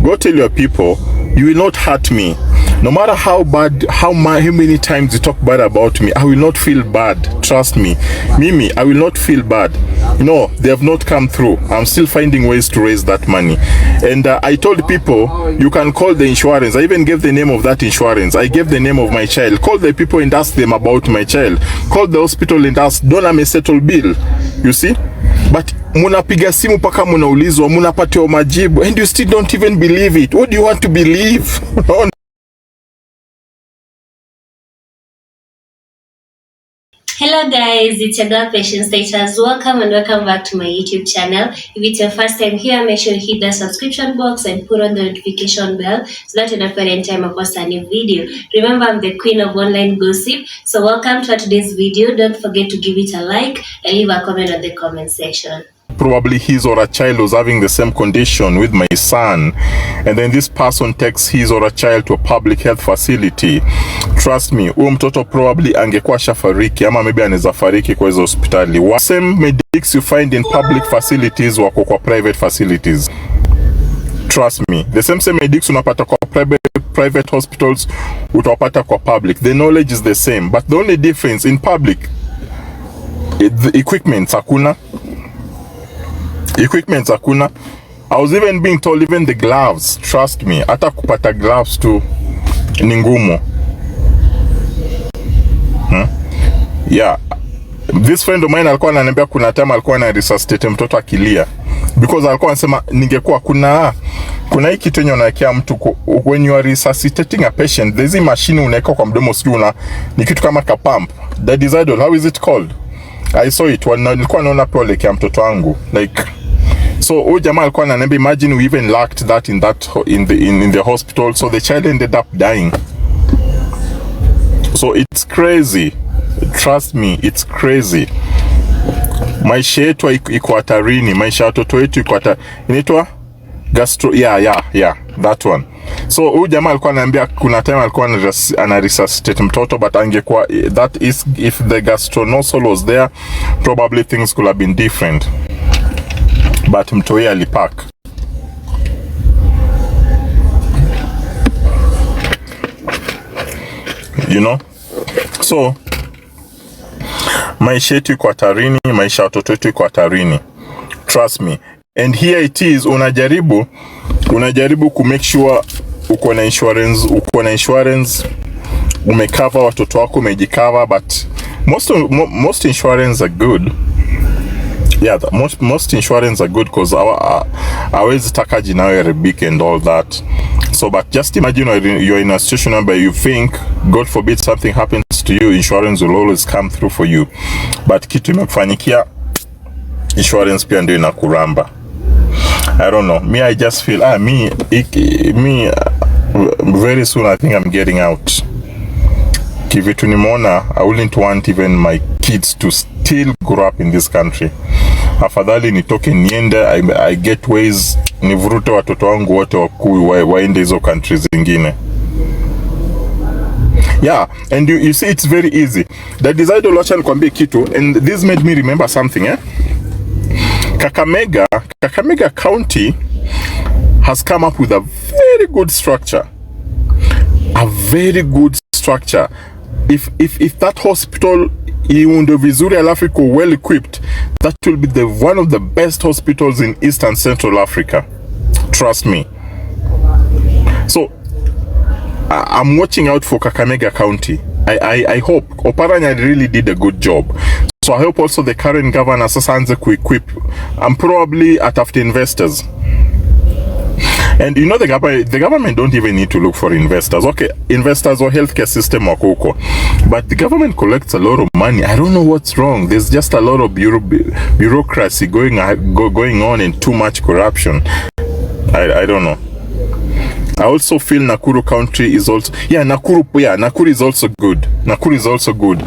Go tell your people, you will not hurt me. No matter how many times you talk bad about me, I will not feel bad. Trust me. Mimi, I will not feel bad. No, they have not come through. I'm still finding ways to raise that money. And I told people, you can call the insurance. I even gave the name of that insurance. I gave the name of my child. Call the people and ask them about my child. Call the hospital and ask, Dona me settle bill. You see? But munapiga simu paka munaulizwa, munapatiwa majibu, and you still don't even believe it. What do you want to believe? Hello guys, it's your girl Patience Status. Welcome and welcome back to my YouTube channel. If it's your first time here, make sure you hit the subscription box and put on the notification bell so that you don't forget any time I post a new video. Remember, I'm the queen of online gossip. So welcome to today's video. Don't forget to give it a like and leave a comment on the comment section. Probably his or a child was having the same condition with my son, and then this person takes his or a child to a public health facility. Trust me, mtoto probably angekuwa shafariki ama maybe anaweza fariki kwa hizo hospitali. Same medics you find in public facilities wako kwa private facilities. Trust me, the same medics unapata kwa private hospitals utapata kwa public. The knowledge is the same, but the only difference in public, the equipment hakuna. Equipment hakuna. I was even being told even the gloves, trust me, hata kupata gloves tu ni ngumu. Yeah, this friend of mine alikuwa ananiambia kuna time alikuwa ana resuscitate mtoto akilia, because alikuwa anasema ningekuwa kuna hii kitu yenye unawekea mtu when you are resuscitating a patient, there's a machine unaweka kwa mdomo, sijui ni kitu kama ka pump, that is idle, how is it called? I saw it when nilikuwa naona prole ya mtoto wangu, like. So huyu jamaa alikuwa ananiambia, imagine we even lacked that in the hospital, so the child ended up dying. So it's crazy, trust me, it's crazy. Maisha yetu iko hatarini, maisha watoto wetu iko hatarini. Inaitwa gastro, yeah, that one. So huyu jamaa alikuwa ananiambia kuna time alikuwa ana resuscitate mtoto, but angekuwa, that is, if the gastronosol was there, probably things could have been different. But mtoi alipak. You know? So maisha yetu iko hatarini, maisha watoto wetu iko hatarini. Trust me. And here it is, unajaribu ku make sure uko na insurance, umecover watoto wako, umejicover, but most insurance are good. Yeah, most insurance are good because always takaji now Arabic and all that. So, but just imagine you're in a situation where you think, God forbid something happens to you, insurance will always come through for you. But kitu imekufanyikia, insurance pia ndio inakuramba. I don't know. Me, I just feel, very soon I think I'm getting out. Kivitu nimeona, I wouldn't want even my kids to still grow up in this country. Afadhali nitoke niende, I get ways, nivurute watoto wangu wote waende hizo countries zingine. Yeah, and you see it's very easy. The desire wacha nikwambie kitu, and this made me remember something, Kakamega County has come up with a very good structure. A very good structure. If that hospital iunde vizuri alafu iko well equipped, that will be one of the best hospitals in East and Central Africa. Trust me. So I'm watching out for Kakamega County. I hope Oparanya really did a good job. So I hope also the current governor Sasanze ku equip. I'm probably after investors. And you know the government don't even need to look for investors. Okay, investors or healthcare system wakoko, but the government collects a lot of money. I don't know what's wrong. There's just a lot of bureaucracy going on and too much corruption. I don't know. I also feel Nakuru County is also, Nakuru is also good. Nakuru is also good.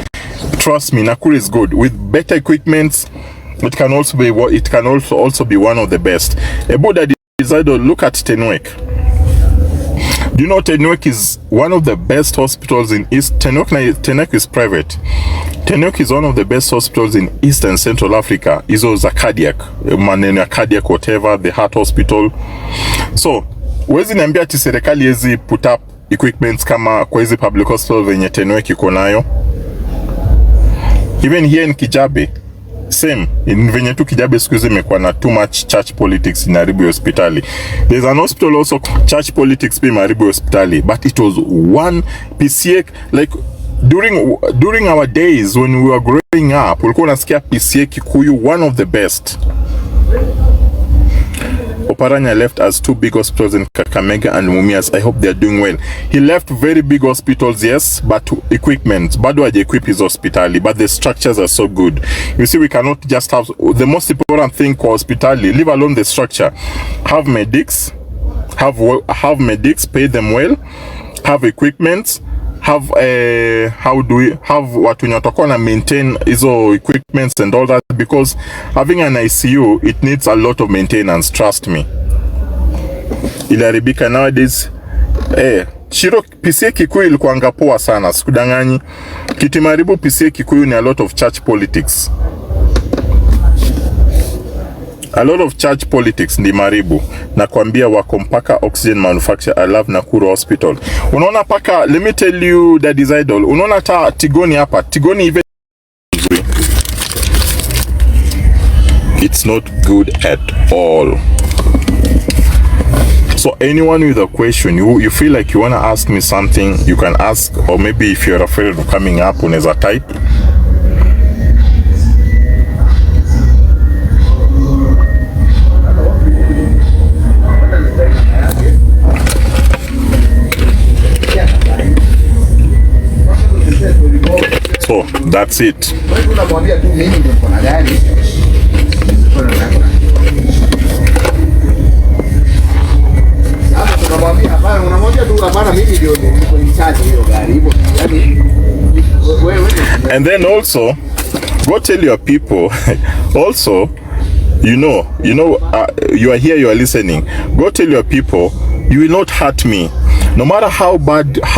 Trust me, Nakuru is good with better equipment. It can also be one of the best. Look at Tenwek. Do you know Tenwek is one of the best hospitals in East? Tenwek is private. Tenwek is one of the best hospitals in East and Central Africa. Is also cardiac, whatever, the heart hospital. So Wezi niambia ati serikali yezi put up equipments kama kwa hizi public hospital venye Tenwe kiko nayo. Even here in Kijabe, same. In venye tu Kijabe siku hizi imekuwa na too much church politics in Aribu hospitali. There's an hospital also, church politics in Aribu hospitali, but it was one PCA, like during our days when we were growing up, ulikuwa unasikia PCA Kikuyu, one of the best. Oparanya left as 2 big hospitals in Kakamega and Mumias. I hope they're doing well. He left very big hospitals, yes, but equipment. Bado haja equip his hospitali, but the structures are so good. You see, we cannot just have the most important thing for hospitali, leave alone the structure. Have medics, have medics, pay them well, have equipment, have how do we have watu watakuwa na maintain hizo equipments and all that, because having an ICU, it needs a lot of maintenance, trust me. Ilaribika nowadays. Shiro PCA Kikuyu ilikuanga poa sana, sikudanganyi. Kitimaribu PCA Kikuyu ni a lot of church politics. A lot of church politics ndi Maribu. Na kuambia wako mpaka oxygen manufacture. I love Nakuru Hospital. Unaona paka, let me tell you that is idol. Unaona ta Tigoni hapa. Tigoni even it's not good at all. So anyone with a question, you feel like you want to ask me something, you can ask, or maybe if you're afraid of coming up, unaweza type. So that's it. And then also go tell your people also, you are here, you are listening, go tell your people you will not hurt me. No matter how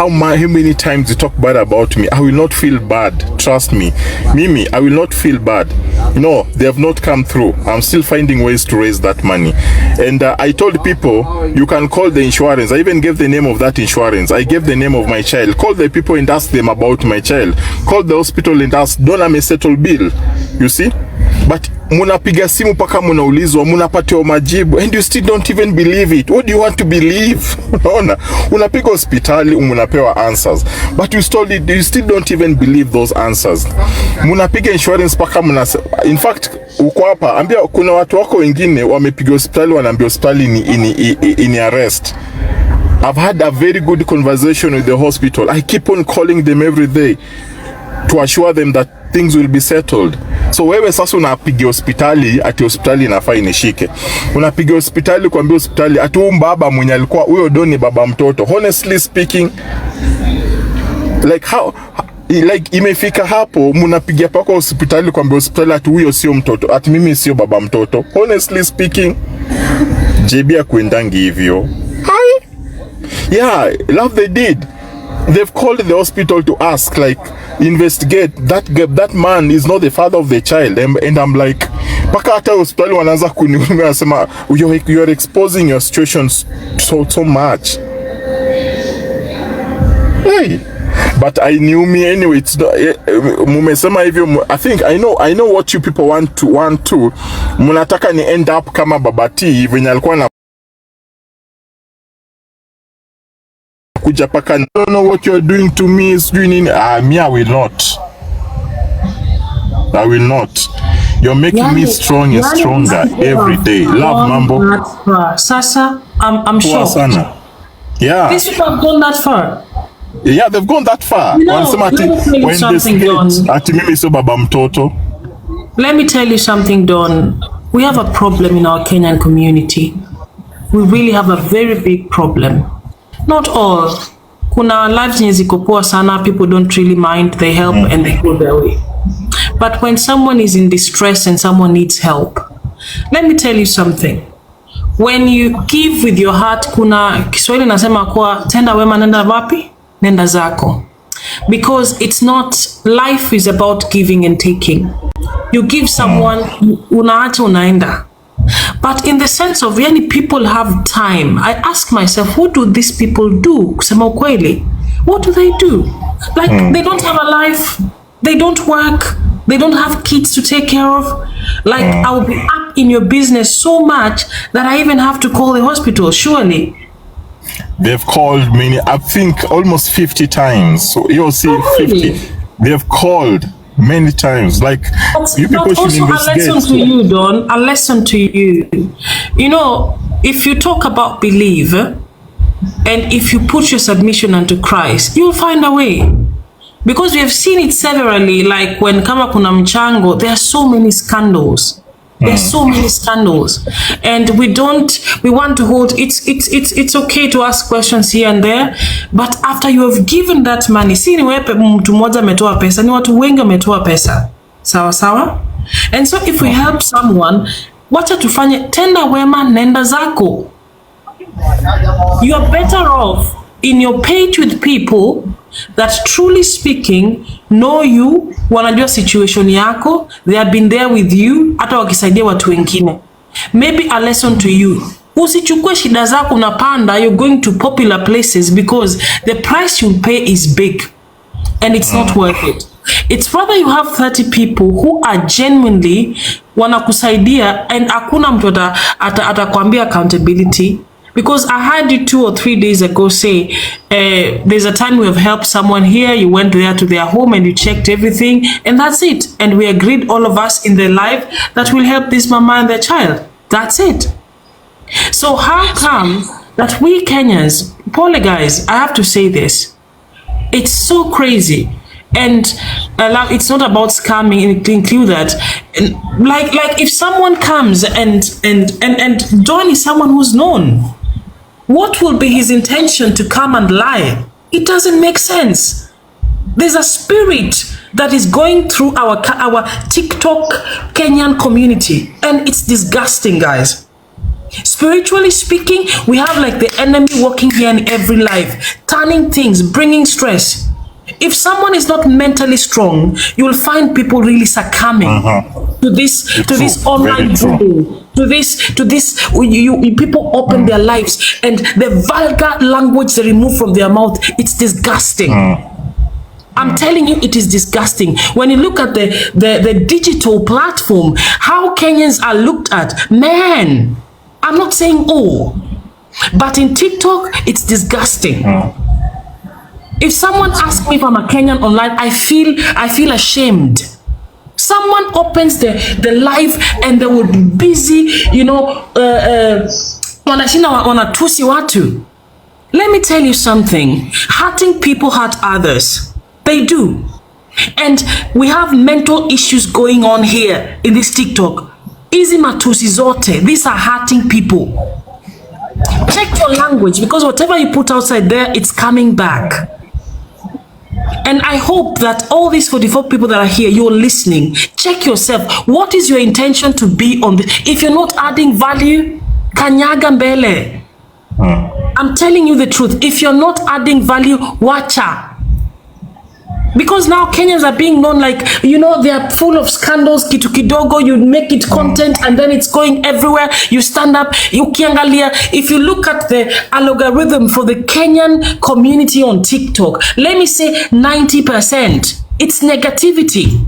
many times you talk bad about me, I will not feel bad. Trust me. Mimi, I will not feel bad. No, they have not come through. I'm still finding ways to raise that money. And I told people, you can call the insurance. I even gave the name of that insurance. I gave the name of my child. Call the people and ask them about my child. Call the hospital and ask, don't me settle bill. You see? But munapiga simu paka munaulizwa, munapatiwa majibu, and you still don't even believe it. What do you want to believe? Unaona? Unapiga hospitali, munapewa answers, but you still don't even believe those answers. Munapiga insurance paka in fact, uko hapa, ambia kuna watu wako wengine wamepiga hospitali, wanaambia hospitali ni arrest. I've had a very good conversation with the hospital. I keep on calling them every day to assure them that things will be settled. So wewe sasa unapiga hospitali ati hospitali inafaa inishike. Unapiga hospitali kuambia hospitali ati baba mwenye alikuwa huyo doni baba mtoto. Honestly speaking, like imefika hapo mnapigia pako hospitali kuambia hospitali ati huyo sio mtoto, ati mimi sio baba mtoto. Honestly speaking, JB akuendangi hivyo. Yeah, love they did. They've called the hospital to ask, like, investigate that man is not the father of the child, and I'm like, paka hata hospitali wanaanza kuniuliza nasema you're exposing your situation so much. Hey, but I knew me anyway. It's mumesema hivyo. I think I know what you people want to. Mnataka ni end up kama babati venye alikuwa na kuja paka, I don't know what you're doing to me is doing. Me, I will not. You're making me strong and stronger every day. Love mambo. Sasa, I'm sure. Sana. Yeah. These people have gone that far. Yeah, they've gone that far. Let me tell you something, Don. We have a problem in our Kenyan community. We really have a very big problem. Not all. Kuna lives ziko poa sana, people don't really mind, they help and they go their way. But when someone is in distress and someone needs help, let me tell you something. When you give with your heart, kuna Kiswahili nasema kwa tenda wema nenda wapi? Nenda zako. Because it's not, life is about giving and taking. You give someone, unaacha unaenda. But in the sense of yani people have time, I ask myself, what do these people do? Kusema ukweli, what do they do? Like they don't have a life, they don't work, they don't have kids to take care of. Like I'll be up in your business so much that I even have to call the hospital, surely. They've called many, I think almost 50 times. So you'll see, really? 50. They've called many times. Like, But you people should investigate. A lesson to you, Don. A lesson to you. You know, if you talk about belief, and if you put your submission unto Christ, you'll find a way. Because we have seen it severally, like when kama kuna mchango, there are so many scandals. There's so many scandals, and we want to hold, it's okay to ask questions here and there, but after you have given that money, si ni wewe mtu mmoja ametoa pesa, ni watu wengi wametoa pesa. Sawa sawa? And so if we help someone, wacha tufanye, tenda wema, nenda zako. You are better off in your page with people that truly speaking know you, wanajua situation yako, they have been there with you, hata wakisaidia watu wengine. Maybe a lesson to you. Usichukue shida zako unapanda, you're going to popular places because the price you pay is big and it's not worth it. It's rather you have 30 people who are genuinely wanakusaidia and hakuna mtu atakwambia accountability. Because I heard you 2 or 3 days ago say, there's a time we have helped someone here, you went there to their home and you checked everything, and that's it. And we agreed, all of us in their life, that we'll help this mama and their child. That's it. So how come that we Kenyans, Paul guys, I have to say this, it's so crazy. And it's not about scamming, include that. And like if someone comes and John is someone who's known, what will be his intention to come and lie? It doesn't make sense. There's a spirit that is going through our TikTok Kenyan community, and it's disgusting, guys. Spiritually speaking, we have like the enemy working here in every life, turning things, bringing stress. If someone is not mentally strong, you will find people really succumbing to this online bullying, to this. People open their lives and the vulgar language they remove from their mouth. It's disgusting. I'm telling you, it is disgusting. When you look at the digital platform, how Kenyans are looked at, man. I'm not saying all, but in TikTok, it's disgusting. If someone asks me if I'm a Kenyan online, I feel ashamed. Someone opens the live and they will be busy, wanatusi watu. Let me tell you something. Hurting people hurt others. They do. And we have mental issues going on here in this TikTok. Easy matusi zote. These are hurting people. Check your language, because whatever you put outside there, it's coming back. And I hope that all these 44 people that are here, you're listening. Check yourself. What is your intention to be on this? If you're not adding value, kanyaga mbele. I'm telling you the truth. If you're not adding value, wacha. Because now Kenyans are being known like, they are full of scandals, kitu kidogo, you make it content and then it's going everywhere. You stand up, ukiangalia. If you look at the algorithm for the Kenyan community on TikTok, let me say 90%, it's negativity.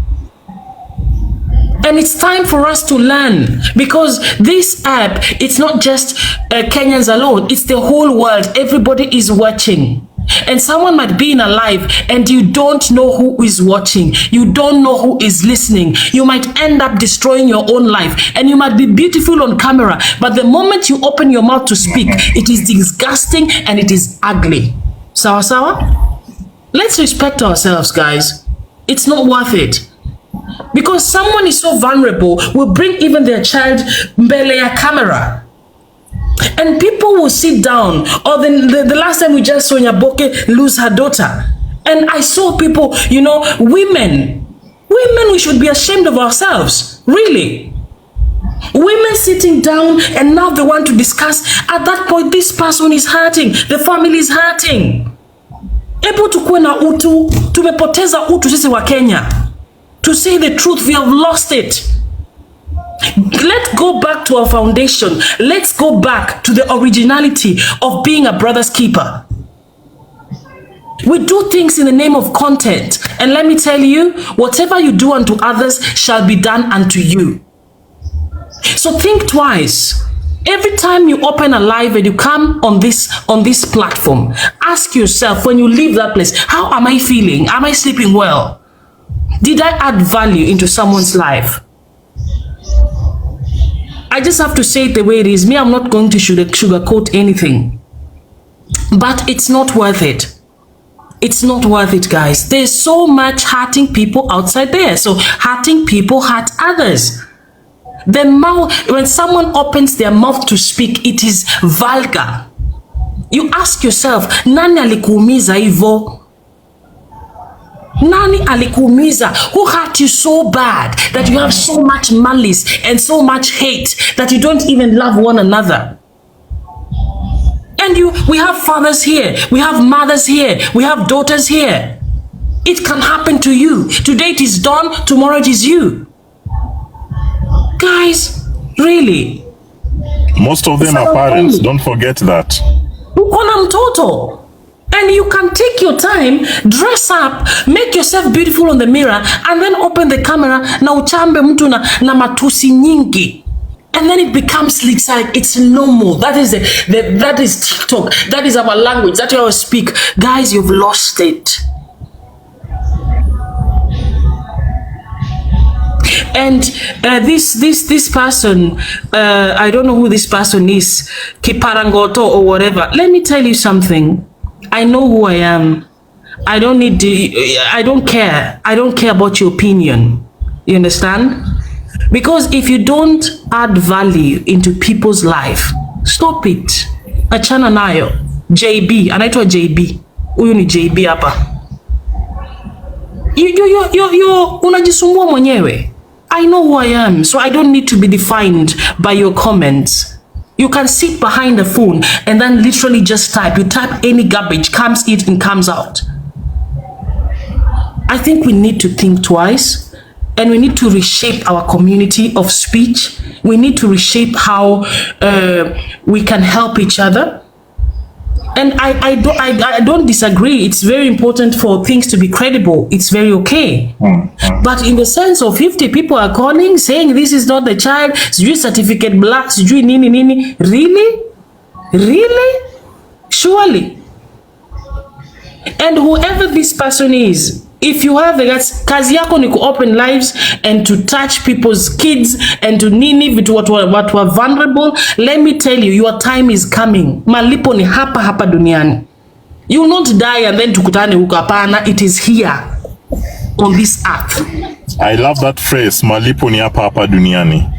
And it's time for us to learn, because this app, it's not just Kenyans alone, it's the whole world. Everybody is watching. And someone might be in a live and you don't know who is watching. You don't know who is listening. You might end up destroying your own life. And you might be beautiful on camera, but the moment you open your mouth to speak, it is disgusting and it is ugly. Sawa sawa? Let's respect ourselves, guys. It's not worth it. Because someone is so vulnerable, will bring even their child mbele ya camera. And people will sit down. Or the last time we just saw Nyaboke lose her daughter. And I saw people, women, we should be ashamed of ourselves. Really. Women sitting down and now they want to discuss. At that point, this person is hurting. The family is hurting. Ebo tukuwe na utu. Tumepoteza utu sisi wa Kenya. To say the truth, we have lost it. Let's go back to our foundation. Let's go back to the originality of being a brother's keeper. We do things in the name of content. And let me tell you, whatever you do unto others shall be done unto you. So think twice. Every time you open a live and you come on this platform, ask yourself when you leave that place, how am I feeling? Am I sleeping well? Did I add value into someone's life? I just have to say it the way it is. Me, I'm not going to sugarcoat anything. But it's not worth it. It's not worth it, guys. There's so much hurting people outside there. So hurting people hurt others. The mouth, when someone opens their mouth to speak, it is vulgar. You ask yourself, nani alikuumiza hivyo? Nani alikuumiza? Who hurt you so bad that you have so much malice and so much hate that you don't even love one another? And we have fathers here, we have mothers here, we have daughters here. It can happen to you. Today it is Dawn, tomorrow it is you. Guys, really. Most of them are parents, don't forget that. Uko na mtoto. And you can take your time, dress up, make yourself beautiful on the mirror, and then open the camera na uchambe mtu na matusi nyingi. And then it becomes like it's normal. That is that is TikTok. That is our language. That's how we speak. Guys, you've lost it. And this person, I don't know who this person is, Kiparangoto or whatever. Let me tell you something. I know who I am. I don't need to, I don't care. I don't care about your opinion. You understand? Because if you don't add value into people's life, stop it. Achana nayo. JB, anaitwa JB. Huyu ni JB hapa. You unajisumbua mwenyewe. I know who I am, so I don't need to be defined by your comments. You can sit behind the phone and then literally just type. You type any garbage, comes in and comes out. I think we need to think twice, and we need to reshape our community of speech. We need to reshape how we can help each other. And I don't disagree. It's very important for things to be credible. It's very okay. But in the sense of 50 people are calling, saying this is not the child, sijui certificate black, sijui nini nini. Really? Really? Surely. And whoever this person is, if you have the guts, kazi yako ni open lives and to touch people's kids and to nini vitu what were vulnerable, let me tell you, your time is coming. Malipo ni hapa duniani. You will not die and then tukutane huko, hapana. It is here on this earth. I love that phrase, malipo ni hapa duniani.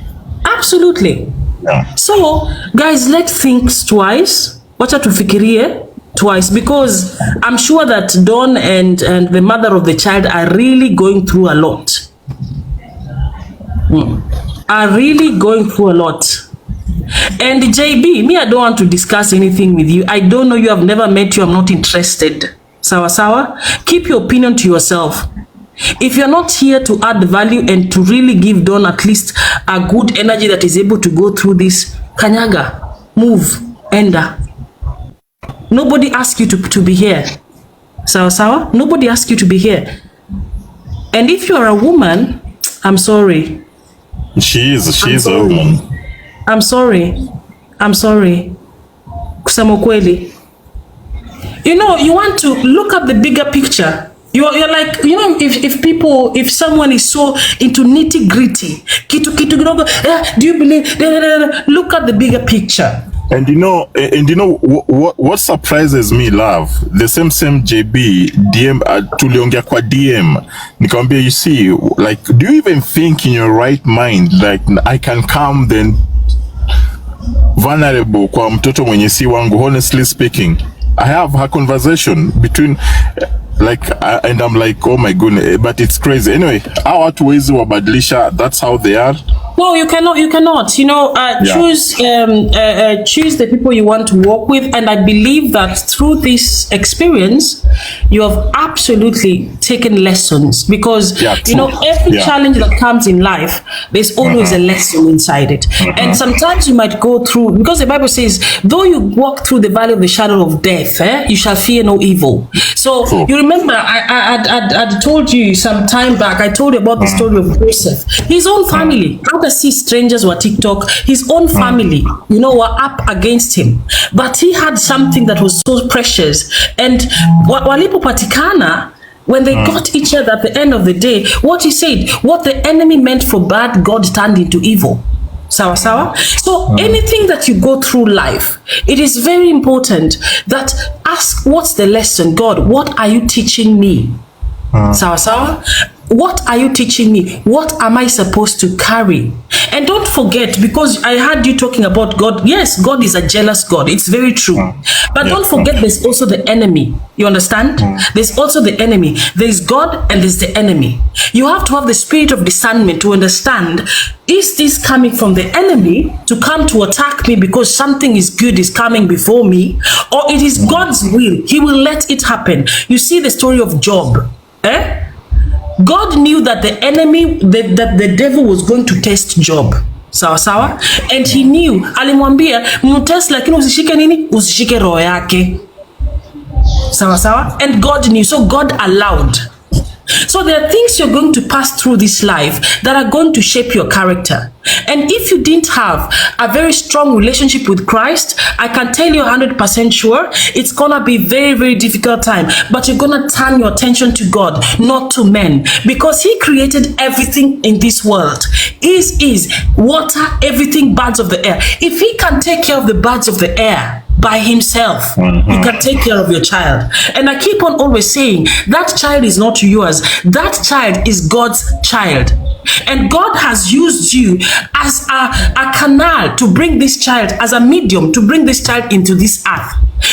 Absolutely. Yeah. So guys, let's think twice. Wacha tufikirie twice, because I'm sure that Dawn and the mother of the child are really going through a lot. Are really going through a lot. And JB, me, I don't want to discuss anything with you. I don't know you, I've never met you, I'm not interested. Sawa sawa? Keep your opinion to yourself. If you're not here to add value and to really give Dawn at least a good energy that is able to go through this, kanyaga, move, enda. Nobody asked you to be here. Sawa sawa? Nobody asked you to be here. And if you are a woman, I'm sorry. She is a woman. I'm sorry. Kusema ukweli. You know, you want to look at the bigger picture. You're like, you know, if someone is so into nitty gritty, kitu kidogo, do you believe? Look at the bigger picture. And you know what surprises me, love, the same JB DM tuliongea kwa DM nikamwambia, you see, like, do you even think in your right mind like I can come then vulnerable kwa mtoto mwenye si wangu? Honestly speaking, I have a conversation between like and I'm like, oh my goodness, but it's crazy. Anyway, hawa watu wezi wabadilisha, that's how they are. No, you cannot. You cannot. Choose the people you want to work with, and I believe that through this experience, you have absolutely taken lessons because every challenge that comes in life, there's always a lesson inside it, and sometimes you might go through because the Bible says, though you walk through the valley of the shadow of death, you shall fear no evil. So you remember, I told you some time back. I told you about the story of Joseph. His own family. See strangers were TikTok, his own family, were up against him, but he had something that was so precious. And walipo patikana, when they got each other at the end of the day, what he said, what the enemy meant for bad, God turned into evil. Sawa sawa. So anything that you go through life, it is very important that ask, what's the lesson? God, what are you teaching me? Sawa sawa. What are you teaching me? What am I supposed to carry? And don't forget, because I heard you talking about God. Yes, God is a jealous God. It's very true. But don't forget, there's also the enemy. You understand? There's also the enemy. There's God and there's the enemy. You have to have the spirit of discernment to understand, is this coming from the enemy to come to attack me because something is good is coming before me? Or it is God's will. He will let it happen. You see the story of Job. God knew that the enemy, that the devil was going to test Job. Sawa sawa? And he knew, alimwambia, mtest lakini usishike nini? Usishike roho yake. Sawa sawa? And God knew, so God allowed. So there are things you're going to pass through this life that are going to shape your character. And if you didn't have a very strong relationship with Christ, I can tell you 100% sure, it's gonna be very, very difficult time. But you're gonna turn your attention to God, not to men. Because he created everything in this world. Is water, everything, birds of the air. If he can take care of the birds of the air by himself, you can take care of your child. And I keep on always saying, that child is not yours. That child is God's child. And God has used you as a canal to bring this child, as a medium to bring this child into this earth.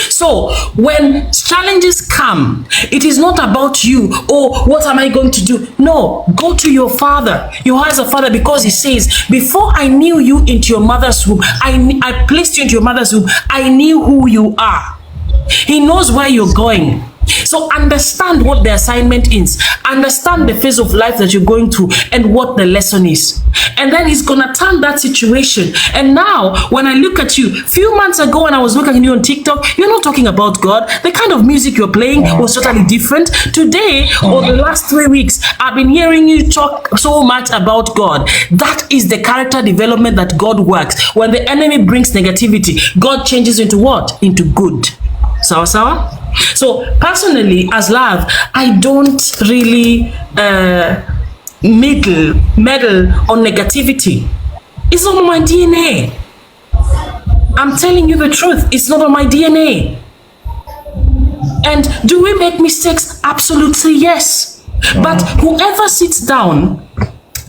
So when challenges come, it is not about you. Oh, what am I going to do? No, go to your father. You as a father, because he says, before I knew you into your mother's womb, I placed you into your mother's womb. I knew who you are. He knows where you're going. So understand what the assignment is. Understand the phase of life that you're going through and what the lesson is. And then he's gonna turn that situation. And now, when I look at you, few months ago when I was looking at you on TikTok, you're not talking about God. The kind of music you're playing was totally different. Today, or the last 3 weeks, I've been hearing you talk so much about God. That is the character development that God works. When the enemy brings negativity, God changes into what? Into good. Sawa sawa? So personally, as love, I don't really meddle on negativity. It's not on my DNA. I'm telling you the truth. It's not on my DNA. And do we make mistakes? Absolutely yes. But whoever sits down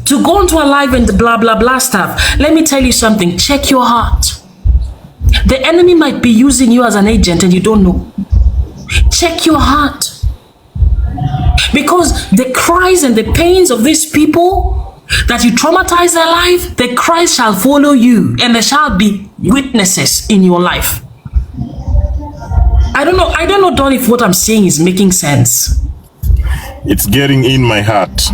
to go into a live and blah blah blah stuff, let me tell you something. Check your heart. The enemy might be using you as an agent and you don't know. Check your heart. Because the cries and the pains of these people that you traumatize their life, the cries shall follow you and there shall be witnesses in your life. I don't know, Don, if what I'm saying is making sense. It's getting in my heart.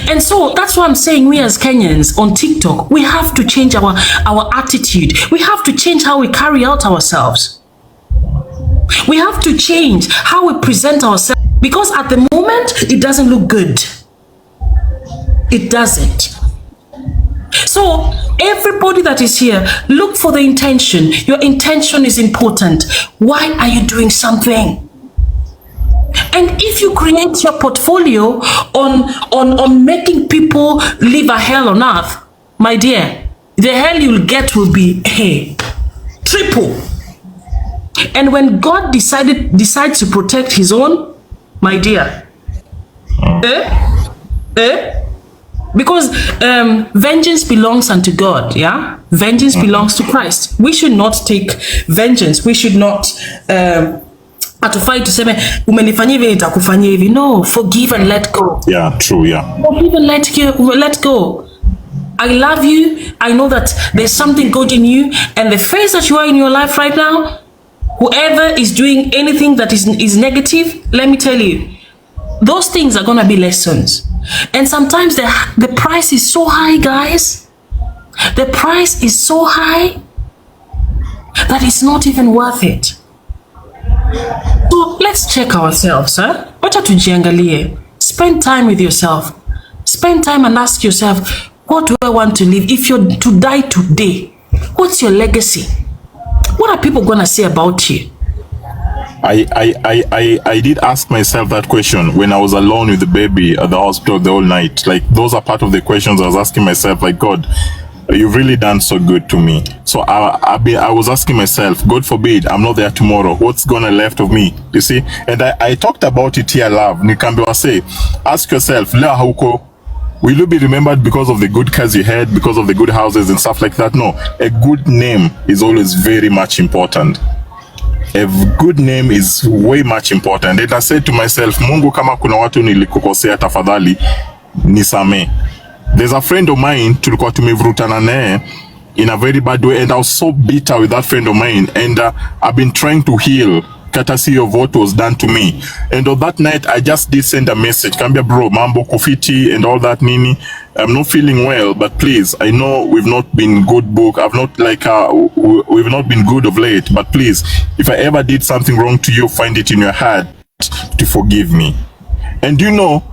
And so that's why I'm saying, we as Kenyans on TikTok, we have to change our attitude. We have to change how we carry out ourselves. We have to change how we present ourselves, because at the moment, it doesn't look good. It doesn't. So everybody that is here, look for the intention. Your intention is important. Why are you doing something? And if you create your portfolio on making people live a hell on earth, my dear, the hell you'll get will be triple. And when God decides to protect his own, my dear, because vengeance belongs unto God, yeah? Vengeance belongs to Christ. We should not take vengeance. We should not atufai tuseme umenifanyia hivi nitakufanyia hivi. No, forgive and let go. Yeah, true, yeah. Forgive and let go. I love you. I know that there's something good in you. And the phase that you are in your life right now, whoever is doing anything that is negative, let me tell you, those things are going to be lessons. And sometimes the price is so high, guys. The price is so high that it's not even worth it. So let's check ourselves, huh? Wacha tujiangalie. Spend time with yourself. Spend time and ask yourself, what do I want to live? If you're to die today, what's your legacy? What are people gonna say about you? I did ask myself that question when I was alone with the baby at the hospital the whole night. Like, those are part of the questions I was asking myself, like, God, you've really done so good to me. So I was asking myself, God forbid I'm not there tomorrow, what's gonna left of me? You see? And I talked about it here, love. Nikambiwa say, ask yourself, leo hauko, will you be remembered because of the good cars you had, because of the good houses and stuff like that? No, a good name is always very much important. A good name is way much important. And I said to myself, Mungu, kama kuna watu nilikukosea, tafadhali nisame. There's a friend of mine, tulikuwa tumevurutana naye in a very bad way, and I was so bitter with that friend of mine, and I've been trying to heal courtesy of what was done to me. And on that night, I just did send a message, Kambia bro, mambo kufiti and all that nini. I'm not feeling well, but please, I know we've not been good book. I've not like we've not been good of late, but please, if I ever did something wrong to you, find it in your heart to forgive me. And you know,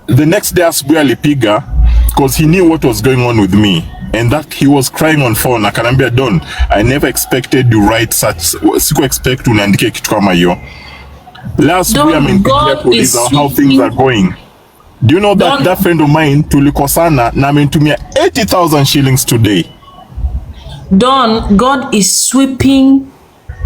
the next day asubuhi alipiga because he knew what was going on with me, and that he was crying on phone. Akanambia, Don, I never expected you write such, siku expect uniandike kitu kama hiyo. Last week amenipigia kuuliza how things are going. Do you know that that friend of mine tulikosana na amenitumia 80,000 shillings today? Don, God is sweeping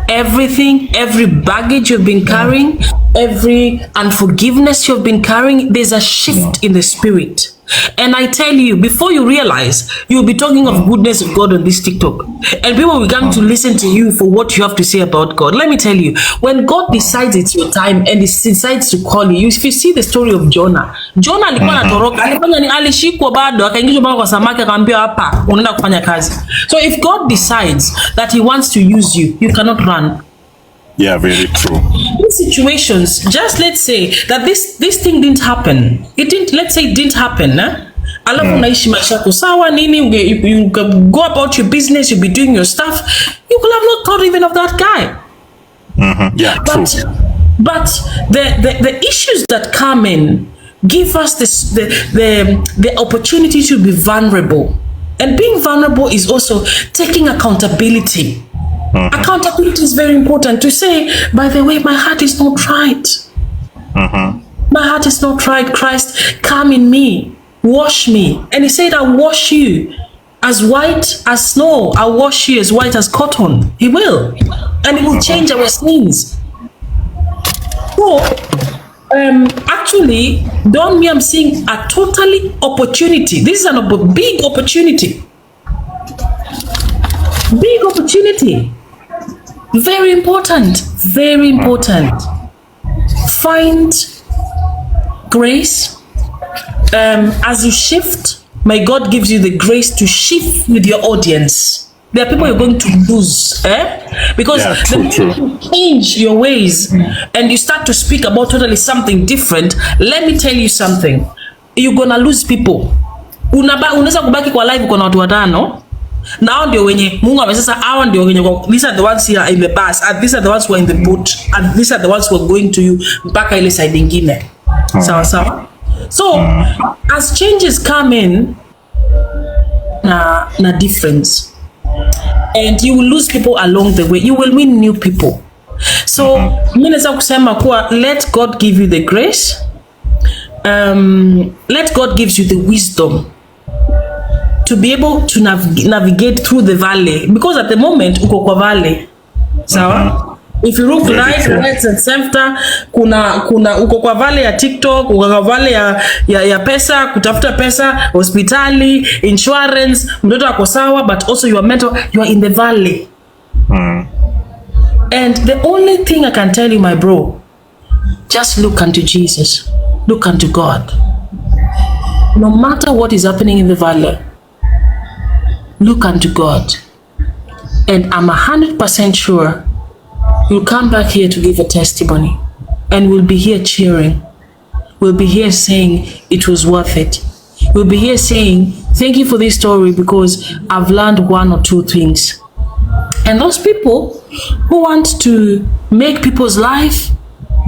everything, every baggage you've been carrying, every unforgiveness you've been carrying. There's a shift in the spirit. And I tell you, before you realize, you'll be talking of goodness of God on this TikTok, and people will come to listen to you for what you have to say about God. Let me tell you, when God decides it's your time and he decides to call you, if you see the story of Jonah alikuwa anatoroka, alishikwa bado, akaingizwa bado kwa samaki, akaambiwa hapa unaenda kufanya kazi. So if God decides that he wants to use you, you cannot run. Yeah, very true. In situations, just let's say that this thing didn't happen. Let's say it didn't happen. Alafu unaishi maisha yako sawa nini, you go about your business, you be doing your stuff. You could have not thought even of that guy. Yeah, true. But the issues that come in give us the opportunity to be vulnerable. And being vulnerable is also taking accountability. Accountability is very important, to say, by the way, my heart is not right. My heart is not right. Christ, come in me, wash me. And he said, I'll wash you as white as snow. I'll wash you as white as cotton. He will. And he will change our sins. So, actually, Don, me, I'm seeing a totally opportunity. This is a big opportunity. Big opportunity. Very important. Very important. Find grace. As you shift, may God gives you the grace to shift with your audience. There are people you're going to lose, because the moment you change your ways and you start to speak about totally something different, let me tell you something. You're gonna lose people. Unaweza kubaki kwa live kwa watu watano. Now ndio wenye Mungu amesema hawa ndio wenye, these are the ones here in the bus, and these are the ones who are in the boat, and these are the ones who are going to you mpaka ile side nyingine. Sawa sawa. So as changes come in na difference, and you will lose people along the way, you will win new people. So mimi naweza kusema kuwa let God give you the grace, let God gives you the wisdom to be able to navigate through the valley, because at the moment uko kwa valley. Sawa? If you look right and center, kuna uko kwa valley ya TikTok, uko kwa valley ya pesa, kutafuta pesa, hospitali, insurance, mtoto ako sawa, but also you are in the valley. And the only thing I can tell you, my bro, just look unto Jesus. Look unto God. No matter what is happening in the valley, look unto God. And I'm 100% sure you'll come back here to give a testimony. And we'll be here cheering. We'll be here saying it was worth it. We'll be here saying, thank you for this story because I've learned one or two things. And those people who want to make people's life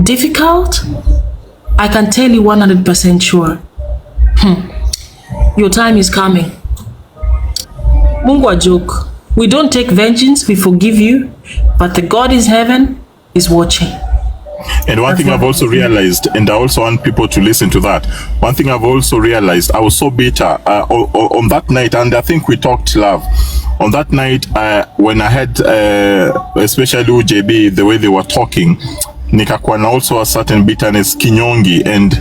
difficult, I can tell you 100% sure, your time is coming. Mungu a joke. We don't take vengeance, we forgive you, but the God in heaven is watching. And one thing I've also realized, and I also want people to listen to that. One thing I've also realized, I was so bitter on that night, and I think we talked love. On that night, when I had, especially UJB, the way they were talking, nikakuwa na also a certain bitterness, kinyongi, and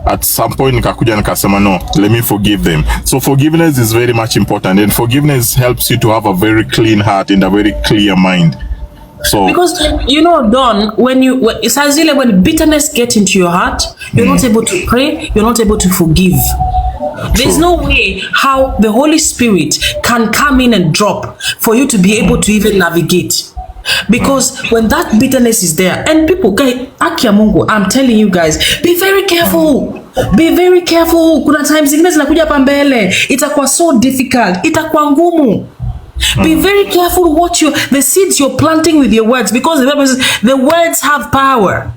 at some point nikakuja nikasema no, let me forgive them. So forgiveness is very much important, and forgiveness helps you to have a very clean heart and a very clear mind. So, because you know, Don, when bitterness gets into your heart, you're not able to pray, you're not able to forgive. There's no way how the Holy Spirit can come in and drop for you to be able to even navigate. Because when that bitterness is there, and people, Akia Mungu, I'm telling you guys, be very careful. Be very careful. Kuna times zingine zinakuja hapa mbele, itakuwa so difficult, itakuwa ngumu. Be very careful what the seeds you're planting with your words, because the words have power.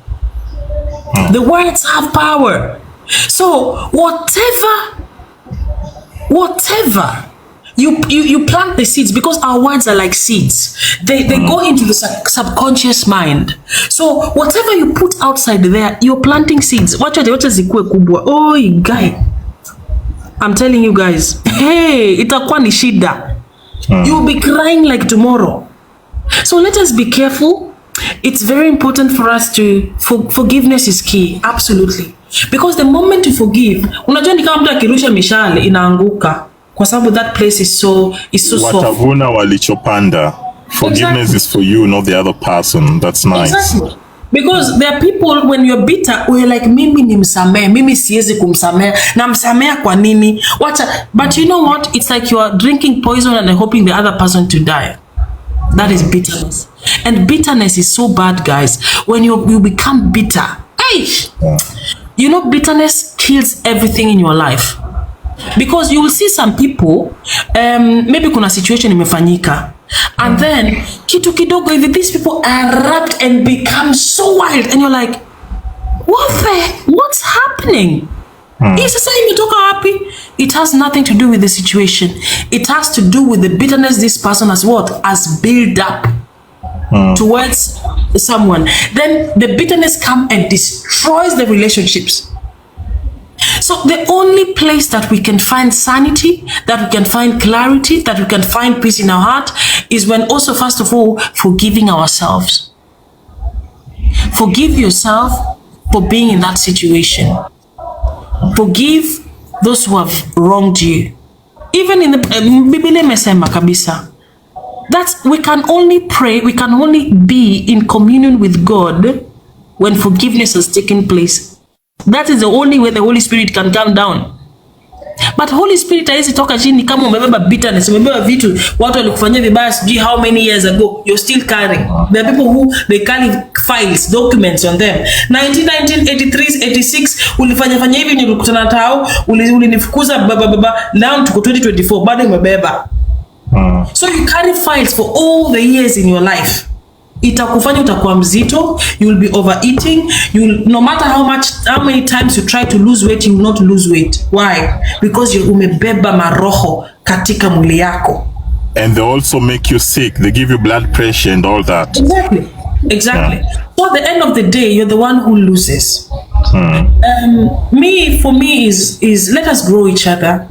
The words have power. So whatever you plant the seeds, because our words are like seeds. They go into the subconscious mind. So whatever you put outside there, you're planting seeds. Wacha zikuwe kubwa. Oh, guy. I'm telling you guys. Hey, itakuwa ni shida. You'll be crying like tomorrow. So let us be careful. It's very important for us to forgiveness is key. Absolutely. Because the moment you forgive, unajua ni kama mtu akirusha mishale inaanguka, kwa sababu that place is so soft. Watavuna walichopanda. Forgiveness is for you, not the other person. That's nice. Exactly. Because there are people, when you're bitter, we're like, mimi nimsamea, mimi siwezi kumsamea, na msamea kwa nini? But you know what? It's like you are drinking poison and hoping the other person to die. That is bitterness. And bitterness is so bad, guys. When you become bitter, you know, bitterness kills everything in your life. Because you will see some people, maybe kuna situation imefanyika, and then kitu kidogo hivi, these people erupt and become so wild, and you're like, what's happening? It has nothing to do with the situation. It has to do with the bitterness this person has built up towards someone. Then the bitterness comes and destroys the relationships. So the only place that we can find sanity, that we can find clarity, that we can find peace in our heart is when also, first of all, forgiving ourselves. Forgive yourself for being in that situation. Forgive those who have wronged you. Even in the Biblia imesema kabisa that we can only pray, we can only be in communion with God when forgiveness has taken place. That is the only way the Holy Spirit can come down. But Holy Spirit haisi toka chini kama umebeba bitterness, umebeba vitu watu walikufanyia vibaya sijui how many years ago, you're still carrying. There are people who they carry files, documents on them. 1983, 86 ulifanya hivi nilikutana tao, ulinifukuza baba, now tuko 2024 bado umebeba. So you carry files for all the years in your life. Itakufanya utakuwa mzito, you will be overeating, no matter how many times you try to lose weight, you will not lose weight. Why? Because you umebeba maroho katika mwili yako. And they also make you sick. They give you blood pressure and all that. Exactly. Yeah. So at the end of the day, you're the one who loses. For me is let us grow each other.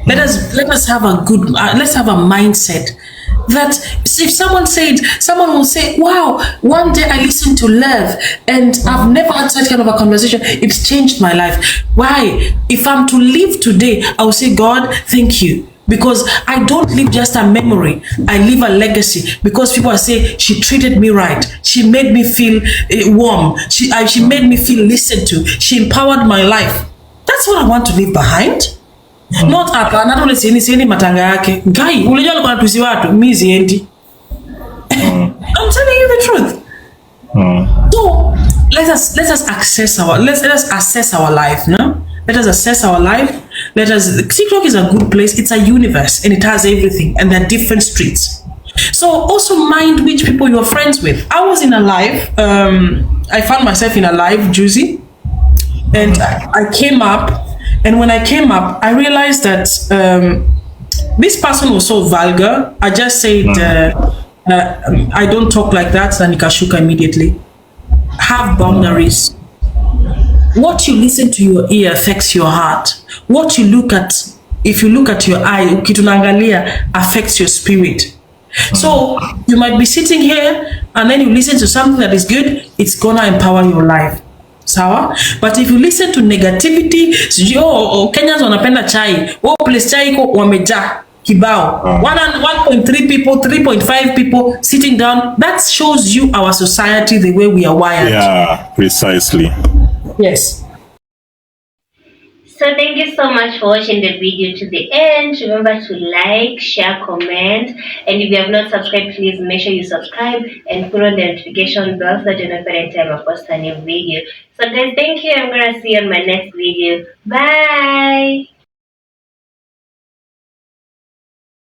Let us have a good, let's have a mindset that if someone will say, wow, one day I listened to love and I've never had such kind of a conversation. It's changed my life. Why? If I'm to live today, I will say, God, thank you. Because I don't live just a memory. I live a legacy. Because people say, she treated me right. She made me feel warm. She made me feel listened to. She empowered my life. That's what I want to leave behind. Not hapa na ule sieni matanga yake. Guy, unajua alikuwa anatusi watu, mimi siendi. I'm telling you the truth. So let us assess our life, no? Let us assess our life. TikTok is a good place. It's a universe and it has everything, and there are different streets. So also mind which people you're friends with. I was in a live, I found myself in a live, Juicy, and I came up, and when I came up, I realized that this person was so vulgar. I just said, I don't talk like that, and nikashuka immediately. Have boundaries. What you listen to your ear affects your heart. What you look at, if you look at your eye, ukitunangalia, affects your spirit. So you might be sitting here and then you listen to something that is good, it's gonna empower your life. Sawa? But if you listen to negativity, Kenyans wanapenda chai. Place chai iko wameja kibao. 1.3 people, 3.5 people sitting down. That shows you our society, the way we are wired. Yeah, precisely. Yes. So thank you so much for watching the video to the end. Remember to like, share, comment, and if you have not subscribed, please make sure you subscribe and put on the notification bell so that you know every time I post a new video. So guys, thank you. I'm gonna see you on my next video. Bye.